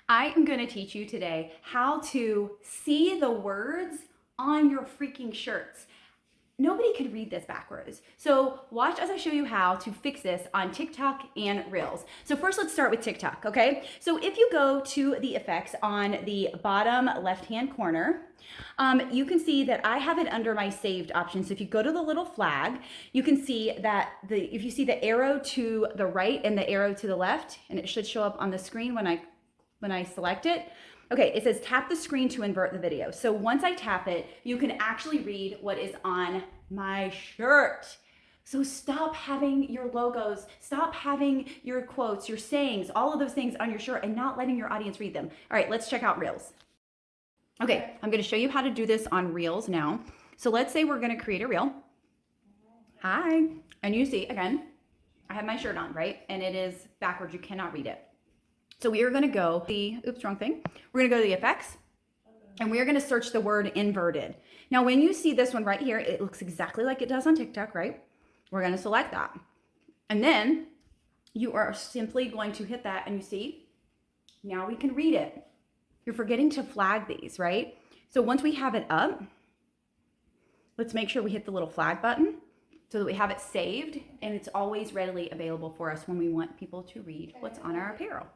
I am going to teach you today how to see the words on your freaking shirts. Nobody could read this backwards. So watch as I show you how to fix this on TikTok and Reels. So first let's start with TikTok, okay? So if you go to the effects on the bottom left-hand corner, you can see that I have it under my saved option. So if you go to the little flag, you can see that if you see the arrow to the right and the arrow to the left, and it should show up on the screen when I select it. Okay, it says tap the screen to invert the video. So once I tap it, you can actually read what is on my shirt. So stop having your logos, stop having your quotes, your sayings, all of those things on your shirt and not letting your audience read them. All right, let's check out Reels. Okay, I'm gonna show you how to do this on Reels now. So let's say we're gonna create a Reel. Hi, and you see, again, I have my shirt on, right? And it is backwards, you cannot read it. So we are going to go oops, wrong thing. We're going to go to the effects and we are going to search the word inverted. Now, when you see this one right here, it looks exactly like it does on TikTok, right? We're going to select that. And then you are simply going to hit that and you see, now we can read it. You're forgetting to flag these, right? So once we have it up, let's make sure we hit the little flag button so that we have it saved and it's always readily available for us when we want people to read what's on our apparel.